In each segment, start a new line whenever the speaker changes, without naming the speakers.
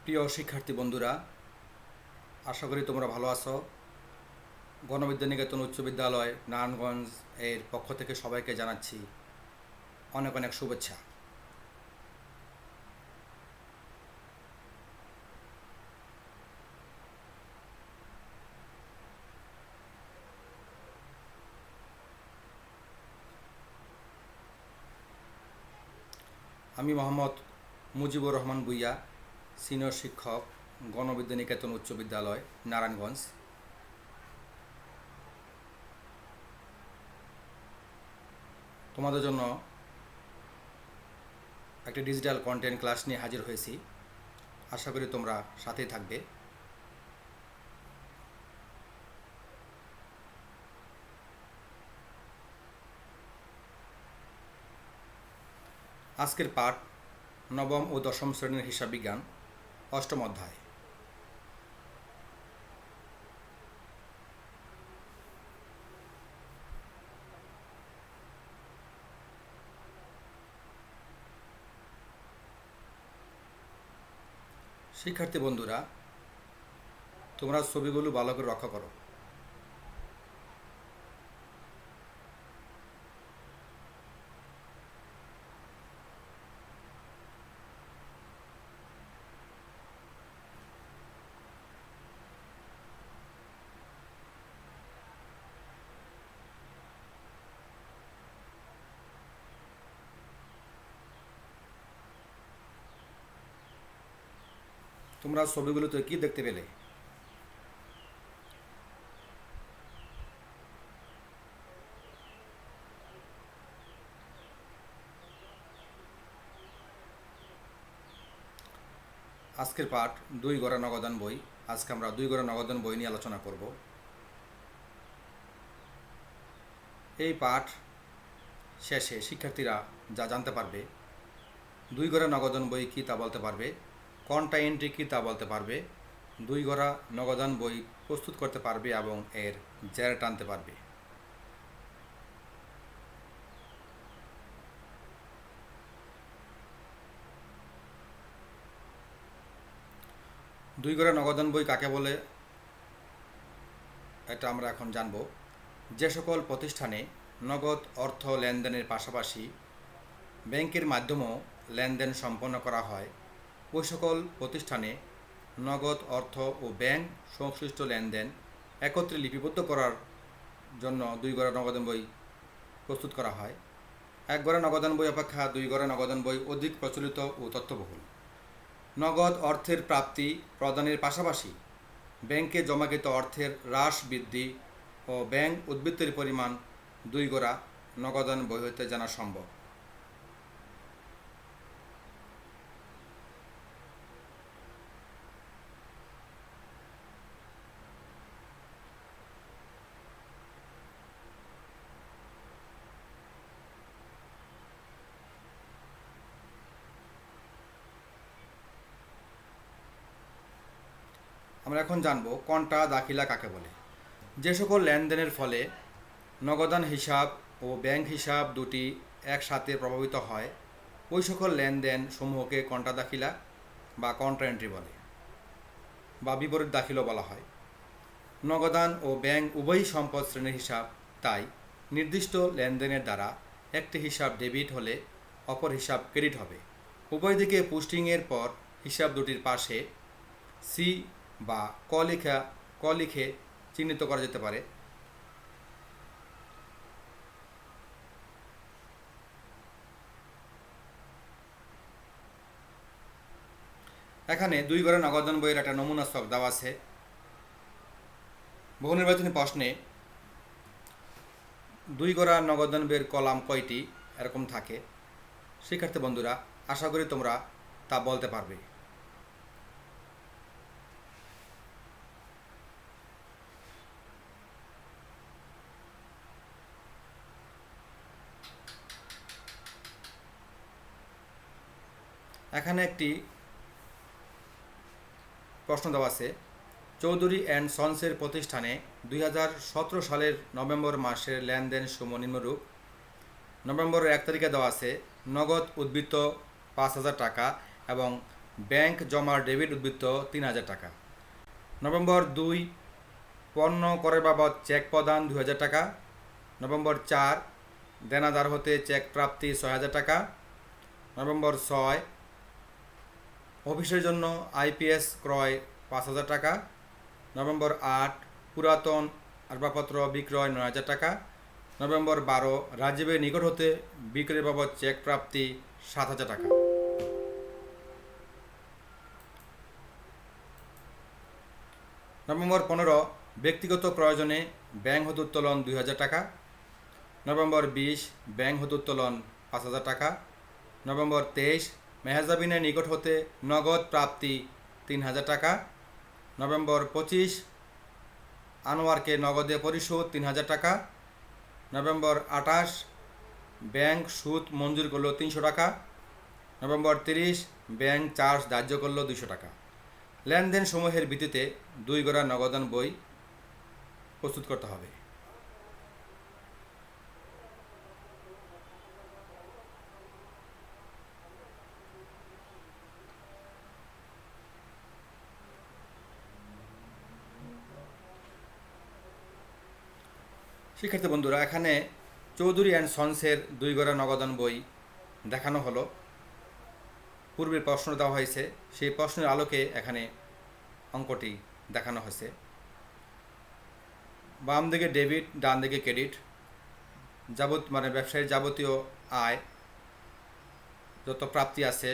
প্রিয় শিক্ষার্থী বন্ধুরা, আশা করি তোমরা ভালো আছো। গণবিদ্যানিকেতন উচ্চ বিদ্যালয় নারায়ণগঞ্জ এর পক্ষ থেকে সবাইকে জানাচ্ছি অনেক অনেক শুভেচ্ছা। আমি মোহাম্মদ মুজিবুর রহমান ভূঁইয়া, সিনিয়র শিক্ষক, গণবিদ্যানিকেতন উচ্চ বিদ্যালয় নারায়ণগঞ্জ। তোমাদের জন্য একটি ডিজিটাল কন্টেন্ট ক্লাস নিয়ে হাজির হয়েছি। আশা করি তোমরা সাথেই থাকবে। আজকের পাঠ নবম ও দশম শ্রেণীর হিসাব বিজ্ঞান, অষ্টম অধ্যায়। শিক্ষার্থী বন্ধুরা, তোমরা ছবিগুলো ভালো করে লক্ষ্য করো। তোমরা ছবিগুলোতে কি দেখতে পেলে? আজকের পাঠ 2 গড়া নগদান বই। আজকে আমরা 2 গড়া নগদান বই নিয়ে আলোচনা করব। এই পাঠ শেষে শিক্ষার্থীরা যা জানতে পারবে, 2 গড়া নগদান বই কী তা বলতে পারবে, কোনটা এন্ট্রি কী তা বলতে পারবে, 2 গড়া নগদান বই প্রস্তুত করতে পারবে এবং এর জের টানতে পারবে। দুই গড়া নগদান বই কাকে বলে এটা আমরা এখন জানব। যে সকল প্রতিষ্ঠানে নগদ অর্থ লেনদেনের পাশাপাশি ব্যাংকের মাধ্যমেও লেনদেন সম্পন্ন করা হয়, ওই সকল প্রতিষ্ঠানে নগদ অর্থ ও ব্যাংক সংশ্লিষ্ট লেনদেন একত্রে লিপিবদ্ধ করার জন্য 2 গড়া নগদান বই প্রস্তুত করা হয়। 1 গড়া নগদান বই অপেক্ষা 2 গড়া নগদান বই অধিক প্রচলিত ও তথ্যবহুল। নগদ অর্থের প্রাপ্তি প্রদানের পাশাপাশি ব্যাংকে জমাকৃত অর্থের হ্রাস বৃদ্ধি ও ব্যাংক উদ্বৃত্তের পরিমাণ 2 গড়া নগদান বই হইতে জানা সম্ভব। আমরা এখন জানব কোনটা দাখিলা কাকে বলে। যে সকল লেনদেনের ফলে নগদান হিসাব ও ব্যাংক হিসাব দুটি একসাথে প্রভাবিত হয়, ওই সকল লেনদেন সমূহকে কন্টা দাখিলা বা কন্ট্রা এন্ট্রি বলে বা বিপরীত দাখিলও বলা হয়। নগদান ও ব্যাংক উভয়ই সম্পদ শ্রেণীর হিসাব, তাই নির্দিষ্ট লেনদেনের দ্বারা একটি হিসাব ডেবিট হলে অপর হিসাব ক্রেডিট হবে। উভয় দিকে পোস্টিংয়ের পর হিসাব দুটির পাশে সি বা ক লিখে চিহ্নিত করা যেতে পারে। এখানে 2 গড়া নগদান বইয়ের একটা নমুনা ছক দেওয়া আছে। বহু নির্বাচনী প্রশ্নে 2 গড়া নগদান বইয়ের কলাম কয়টি এরকম থাকে। শিক্ষার্থী বন্ধুরা, আশা করি তোমরা তা বলতে পারবে। এখানে একটি প্রশ্ন দেওয়া আছে, চৌধুরী অ্যান্ড সন্সের প্রতিষ্ঠানে 2017 সালের নভেম্বর মাসের লেনদেন সমূহ নিম্নরূপ। নভেম্বরের 1 তারিখে দেওয়া আছে নগদ উদ্বৃত্ত 5,000 টাকা এবং ব্যাংক জমার ডেবিট উদ্বৃত্ত ৩,০০০ টাকা। নভেম্বর ২ পণ্য ক্রয় বাবদ চেক প্রদান ২,০০০ টাকা। নভেম্বর ৪ দেনাদার হতে চেক প্রাপ্তি ৬,০০০ টাকা। নভেম্বর ৬ অফিসের জন্য আইপিএস ক্রয় ৫,০০০ টাকা। নভেম্বর ৮ পুরাতন আসবাবপত্র বিক্রয় ৯,০০০ টাকা। নভেম্বর ১২ রাজীবের নিকট হতে বিক্রয় বাবদ চেক প্রাপ্তি ৭,০০০ টাকা। নভেম্বর ১৫ ব্যক্তিগত প্রয়োজনে ব্যাংক হতে উত্তোলন ২,০০০ টাকা। নভেম্বর ২০ ব্যাংক হতে উত্তোলন ৫,০০০ টাকা। নভেম্বর ২৩ মেহজাবিনের নিকট হতে নগদ প্রাপ্তি ৩,০০০ টাকা। নভেম্বর ২৫ আনোয়ারকে নগদে পরিশোধ ৩,০০০ টাকা। নভেম্বর ২৮ ব্যাংক সুদ মঞ্জুর করল ৩০০ টাকা। নভেম্বর ৩০ ব্যাংক চার্জ ধার্য করল ২০০ টাকা। লেনদেন সমূহের ভিত্তিতে ২ গড়া নগদান বই প্রস্তুত করতে হবে। শিক্ষার্থী বন্ধুরা, এখানে চৌধুরী অ্যান্ড সন্সের ২ গড়া নগদান বই দেখানো হলো। পূর্বের প্রশ্ন দেওয়া হয়েছে, সেই প্রশ্নের আলোকে এখানে অঙ্কটি দেখানো হয়েছে। বাম দিকে ডেবিট, ডান দিকে ক্রেডিট। ব্যবসায়ীর যাবতীয় আয় যত প্রাপ্তি আছে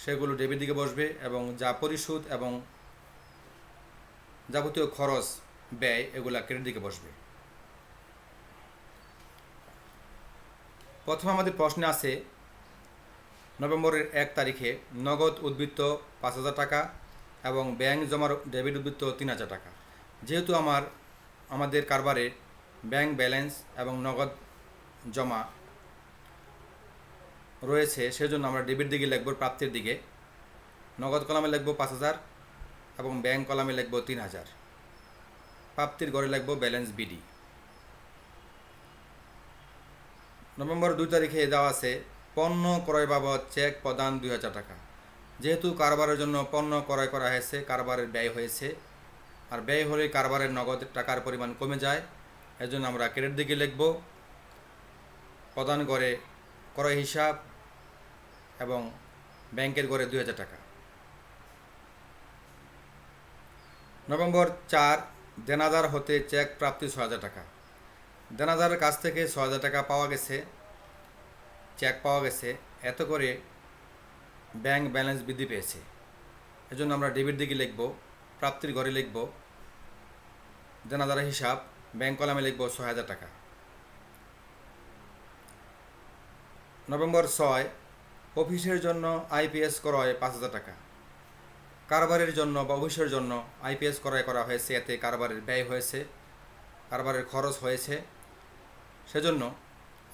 সেগুলো ডেবিট দিকে বসবে এবং যা পরিশোধ এবং যাবতীয় খরচ ব্যয় এগুলা ক্রেডিট দিকে বসবে। প্রথমে আমাদের প্রশ্নে আছে নভেম্বরের ১ তারিখে নগদ উদ্বৃত্ত ৫,০০০ টাকা এবং ব্যাংক জমার ডেবিট উদ্বৃত্ত ৩,০০০ টাকা। যেহেতু আমাদের কারবারে ব্যাংক ব্যালেন্স এবং নগদ জমা রয়েছে, সেজন্য আমরা ডেবিট দিকে লিখব প্রাপ্তির দিকে। নগদ কলামে লিখব ৫,০০০ এবং ব্যাংক কলামে লিখব ৩,০০০। প্রাপ্তির ঘরে লিখব ব্যালেন্স বিডি। নভেম্বর ২ তারিখে দেওয়া আছে পণ্য ক্রয় বাবদ চেক প্রদান ২,০০০ টাকা। যেহেতু কারবারের জন্য পণ্য ক্রয় করা হয়েছে, কারবারের ব্যয় হয়েছে, আর ব্যয় হলে কারবারের নগদ টাকার পরিমাণ কমে যায়, এজন্য আমরা ক্রেডিট দিকে লিখব প্রদান করে ক্রয় হিসাব এবং ব্যাংকের ঘরে ২,০০০ টাকা। নভেম্বর ৪ দেনাদার হতে চেক প্রাপ্তি ৬,০০০ টাকা। দেনাদারের কাছ থেকে ৬,০০০ টাকা পাওয়া গেছে, চেক পাওয়া গেছে, এত করে ব্যাংক ব্যালেন্স বৃদ্ধি পেয়েছে। এজন্য আমরা ডেবিট দিকে লিখব প্রাপ্তির ঘরে লিখব দেনাদারের হিসাব, ব্যাংক কলামে লিখব ৬,০০০ টাকা। নভেম্বর ৬ অফিসের জন্য আইপিএস ক্রয় ৫,০০০ টাকা। কারবারের জন্য বা অফিসের জন্য আইপিএস ক্রয় করা হয়েছে, এতে কারবারের ব্যয় হয়েছে, কারবারের খরচ হয়েছে, সেজন্য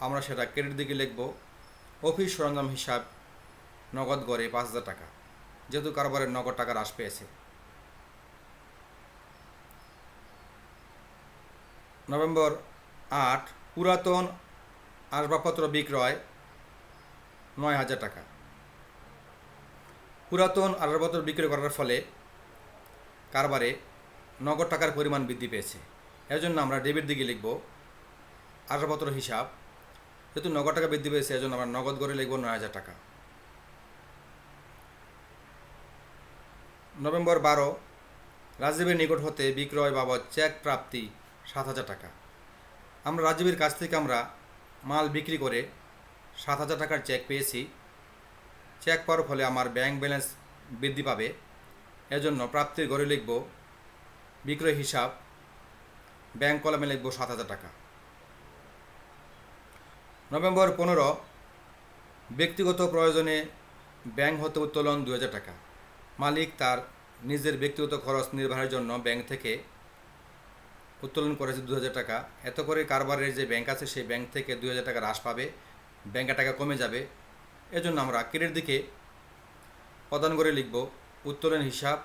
আমরা সেটা ক্রেডিট দিকে লিখব অফিস সরঞ্জাম হিসাব নগদ গড়ে ৫,০০০ টাকা, যেহেতু কারবারের নগদ টাকা হ্রাস পেয়েছে। নভেম্বর ৮ পুরাতন আসবাবপত্র বিক্রয় ৯,০০০ টাকা। পুরাতন আসবাবপত্র বিক্রয় করার ফলে কারবারে নগদ টাকার পরিমাণ বৃদ্ধি পেয়েছে, এজন্য আমরা ডেবিট দিকে লিখব আসবাবপত্র হিসাব, যেহেতু নগদ টাকা বৃদ্ধি পেয়েছে এজন্য আমরা নগদ করে লিখব ৯,০০০ টাকা। নভেম্বর ১২ রাজীবের নিকট হতে বিক্রয় বাবদ চেক প্রাপ্তি ৭,০০০ টাকা। আমরা রাজীবের কাছ থেকে মাল বিক্রি করে ৭,০০০ টাকার চেক পেয়েছি। চেক পাওয়ার ফলে আমার ব্যাংক ব্যালেন্স বৃদ্ধি পাবে, এজন্য প্রাপ্তির ঘরে লিখব বিক্রয় হিসাব, ব্যাংক কলামে লিখব ৭,০০০ টাকা। নভেম্বর ১৫ ব্যক্তিগত প্রয়োজনে ব্যাংক হতে উত্তোলন ২,০০০ টাকা। মালিক তার নিজের ব্যক্তিগত খরচ নির্বাহের জন্য ব্যাংক থেকে উত্তোলন করেছে ২,০০০ টাকা। এত করে কারবারের যে ব্যাংক আছে সেই ব্যাংক থেকে ২,০০০ টাকা হ্রাস পাবে, ব্যাংকের টাকা কমে যাবে, এজন্য আমরা ক্রেডিট দিকে প্রদান করে লিখব উত্তোলন হিসাব,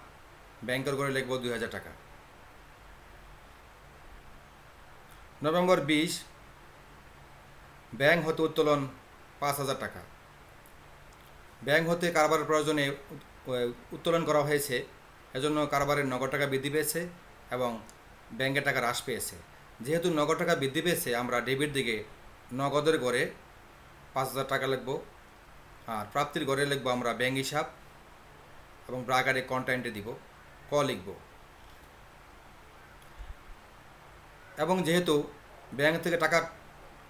ব্যাংকের করে লিখব ২,০০০ টাকা। নভেম্বর ২০ ব্যাংক হতে উত্তোলন ৫,০০০ টাকা। ব্যাংক হতে কারবারের প্রয়োজনে উত্তোলন করা হয়েছে, এজন্য কারবারের নগদ টাকা বৃদ্ধি পেয়েছে এবং ব্যাংকের টাকা হ্রাস পেয়েছে। যেহেতু নগদ টাকা বৃদ্ধি পেয়েছে, আমরা ডেবিট দিকে নগদের গড়ে 5,000 টাকা লিখব, আর প্রাপ্তির গড়ে লিখব আমরা ব্যাংক হিসাব এবং ব্রাগারে কন্টেন্টে দিব ক লিখব। এবং যেহেতু ব্যাংক থেকে টাকা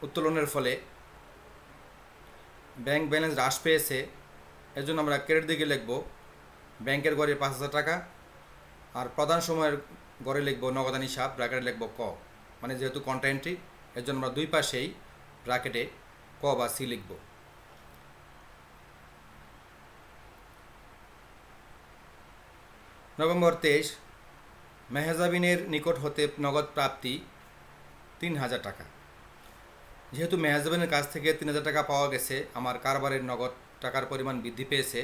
উত্তোলনের ফলে ব্যাংক ব্যালেন্স হ্রাস পেয়েছে, এজন্য আমরা ক্রেডিট দিকে লিখব ব্যাংকের গড়ে 5,000 টাকা, আর প্রধান সময়ের গড়ে লিখব নগদান হিসাব, ব্র্যাকেটে লিখব ক। মানে যেহেতু কন্টেন্টটি, এর জন্য আমরা দুই পাশেই ব্র্যাকেটে ক বা সি লিখব। নভেম্বর 23, মেহজাবিনের নিকট হতে নগদ প্রাপ্তি 3,000 টাকা। যেহেতু মেহজাবিনের কাছ থেকে 3,000 টাকা পাওয়া গেছে, আমার কারবারের নগদ টাকার পরিমাণ বৃদ্ধি পেয়েছে,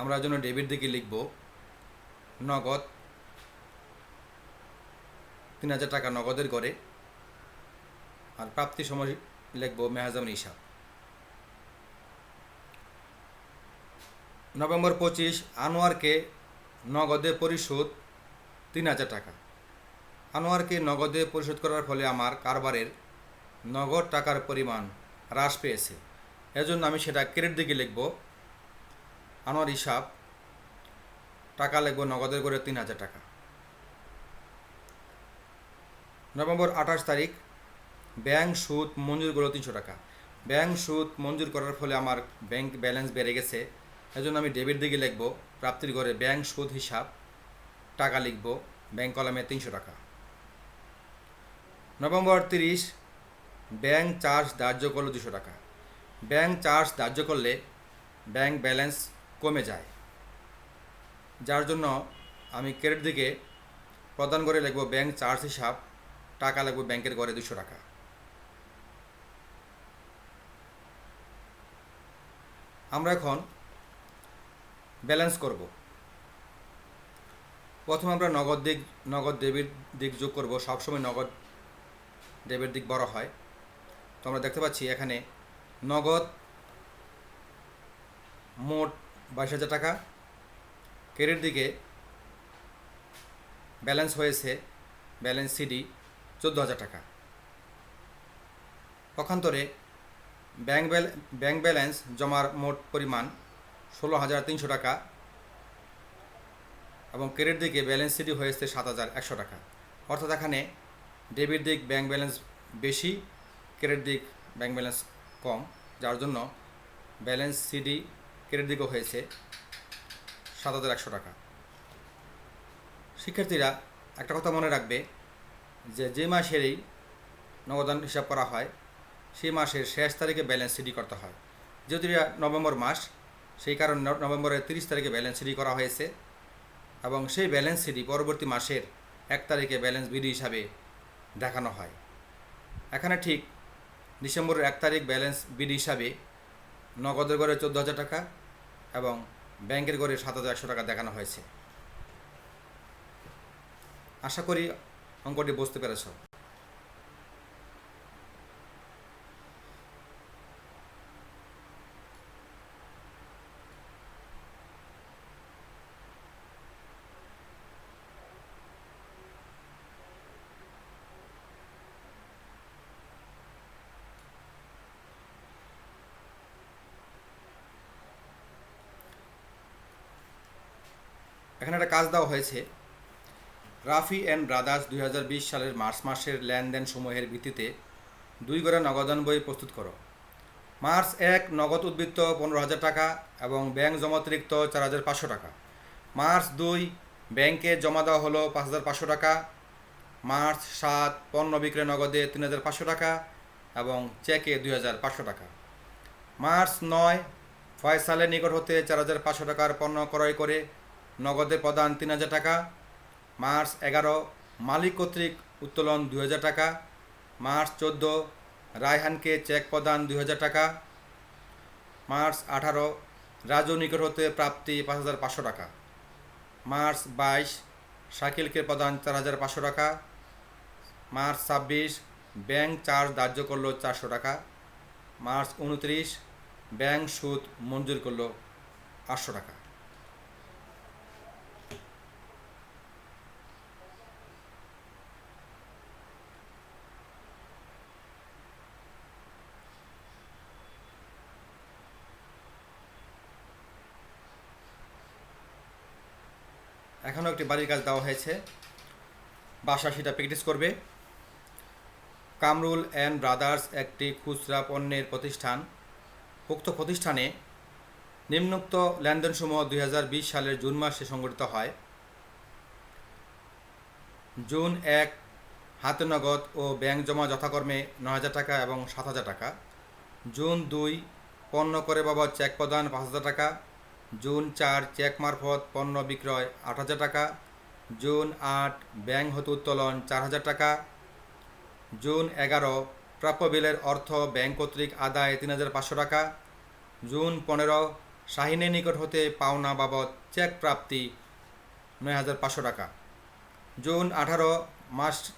আমরা জন্য ডেবিট দিকে লিখব নগদ 3,000 টাকা নগদের গড়ে, আর প্রাপ্তি সময় লিখব মেহজাবিন হিসাব। নভেম্বর 25, আনোয়ারকে নগদে পরিশোধ 3,000 টাকা। আনোয়ারকে নগদে পরিশোধ করার ফলে আমার কারবারের নগদ টাকার পরিমাণ হ্রাস পেয়েছে, এজন্য আমি সেটা ক্রেডিট দিকে লিখব আনোয়ার হিসাব, টাকা লিখব নগদের গড়ে 3,000 টাকা। নভেম্বর 28 তারিখ, ব্যাংক সুদ মঞ্জুর করলো 300 টাকা। ব্যাংক সুদ মঞ্জুর করার ফলে আমার ব্যাংক ব্যালেন্স বেড়ে গেছে, এজন্য আমি ডেবিট দিকে লিখব প্রাপ্তির ঘরে ব্যাংক সুদ হিসাব, টাকা লিখব ব্যাংক কলামে 300 টাকা। নভেম্বর 30, ব্যাংক চার্জ ধার্য করলো 200 টাকা। ব্যাংক চার্জ ধার্য করলে ব্যাংক ব্যালেন্স কমে যায়, যার জন্য আমি ক্রেডিট দিকে প্রদান করে লিখব ব্যাংক চার্জ হিসাব, টাকা লিখব ব্যাংকের ঘরে 200 টাকা। আমরা এখন ব্যালেন্স করব। প্রথমে আমরা নগদ ডেবিট দিক যোগ করব। সবসময় নগদ ডেবিট দিক বড় হয়, তো আমরা দেখতে পাচ্ছি এখানে নগদ মোট 22,000 টাকা, ক্রেডিট দিকে ব্যালেন্স হয়েছে ব্যালেন্স সিডি 14,000 টাকা। পক্ষান্তরে ব্যাংক ব্যালেন্স জমার মোট পরিমাণ 16,300 টাকা এবং ক্রেডিট দিকে ব্যালেন্স সিডি হয়েছে 7,100 টাকা। অর্থাৎ এখানে ডেবিট দিক ব্যাংক ব্যালেন্স বেশি, ক্রেডিট দিক ব্যাংক ব্যালেন্স কম, যার জন্য ব্যালেন্স সিডি ক্রেডিট দিকও হয়েছে 7,100 টাকা। শিক্ষার্থীরা একটা কথা মনে রাখবে যে মাসেরই নগদান হিসাব করা হয়, সেই মাসের শেষ তারিখে ব্যালেন্স সিডি করতে হয়। যেহেতু এটা নভেম্বর মাস, সেই কারণে নভেম্বরের 30 তারিখে ব্যালেন্স সিডি করা হয়েছে এবং সেই ব্যালেন্স সিডি পরবর্তী মাসের 1 তারিখে ব্যালেন্স বিডি হিসাবে দেখানো হয়। এখানে ঠিক ডিসেম্বরের 1 তারিখ ব্যালেন্স বিডি হিসাবে নগদের গড়ে 14,000 টাকা এবং ব্যাংকের গড়ে 7,100 টাকা দেখানো হয়েছে। আশা করি অঙ্কটি বুঝতে পেরেছ। এখানে একটা কাজ দেওয়া হয়েছে, রাফি অ্যান্ড ব্রাদার্স 2020 সালের মার্চ মাসের লেনদেন সমূহের ভিত্তিতে 2 গড়া নগদান বই প্রস্তুত করো। মার্চ 1 নগদ উদ্বৃত্ত 15,000 টাকা এবং ব্যাংক জমাতিরিক্ত 4,500 টাকা। মার্চ 2 ব্যাংকে জমা দেওয়া হলো 5,500 টাকা। মার্চ 7 পণ্য বিক্রয় নগদে 3,500 টাকা এবং চেকে 2,500 টাকা। মার্চ 9 ফয়সালের নিকট হতে 4,500 টাকার পণ্য ক্রয় করে নগদে প্রদান 3,000 টাকা। মার্চ 11 মালিক কর্তৃক উত্তোলন 2,000 টাকা। মার্চ 14 রায়হানকে চেক প্রদান 2,000 টাকা। মার্চ 18 রাজু নিকট হতে প্রাপ্তি 5,500 টাকা। মার্চ 22 শাকিলকে প্রদান 4,500 টাকা। মার্চ 26 ব্যাংক চার্জ ধার্য করলো 400 টাকা। মার্চ 29 ব্যাংক সুদ মঞ্জুর করলো 800 টাকা। এখনও একটি বাড়ির কাজ দেওয়া হয়েছে, বাসা সেটা প্র্যাকটিস করবে। কামরুল অ্যান্ড ব্রাদার্স একটি খুচরা পণ্যের প্রতিষ্ঠান। উক্ত প্রতিষ্ঠানে নিম্নোক্ত লেনদেনসমূহ 2020 সালের জুন মাসে সংঘটিত হয়। জুন 1 হাতে নগদ ও ব্যাংক জমা যথাক্রমে 9,000 টাকা এবং 7,000 টাকা। জুন 2 পণ্য করে বাবদ চেক প্রদান 5,000 টাকা। জুন 4 চেক মারফত পণ্য বিক্রয় 8,000 টাকা। জুন 8 ব্যাংক হতে উত্তোলন 4,000 টাকা। জুন 11 প্রাপ্য বিলের অর্থ ব্যাংক কর্তৃক আদায় 3,500 টাকা। জুন 15 শাহিনের নিকট হতে পাওনা বাবদ চেক প্রাপ্তি 9,500 টাকা। জুন 18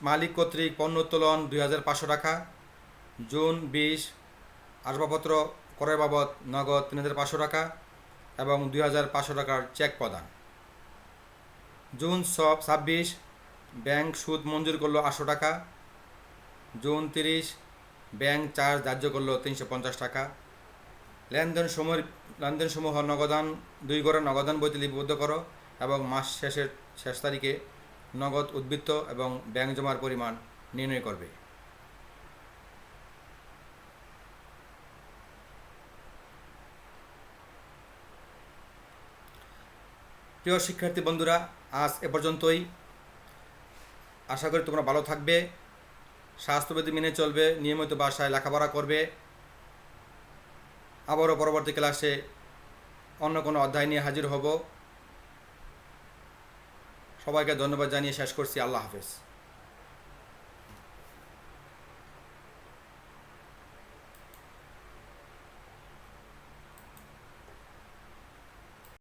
মালিক কর্তৃক পণ্য উত্তোলন 2,500 টাকা। জুন 20 আসবাবপত্র ক্রয় বাবদ নগদ 3,500 টাকা এবং 2,500 টাকার চেক প্রদান। জুন 26 ব্যাংক সুদ মঞ্জুর করলো 800 টাকা। জুন 30 ব্যাংক চার্জ ধার্য করলো 350 টাকা। লেনদেনসমূহ নগদান 2 ঘরে নগদান বইতে লিপিবদ্ধ করো এবং মাস শেষ তারিখে নগদ উদ্বৃত্ত এবং ব্যাংক জমার পরিমাণ নির্ণয় করবে। প্রিয় শিক্ষার্থী বন্ধুরা, আজ এ পর্যন্তই। আশা করি তোমরা ভালো থাকবে, স্বাস্থ্যবিধি মেনে চলবে, নিয়মিত বাসায় লেখাপড়া করবে। আবারও পরবর্তী ক্লাসে অন্য কোনো অধ্যায় নিয়ে হাজির হব। সবাইকে ধন্যবাদ জানিয়ে শেষ করছি। আল্লাহ হাফেজ।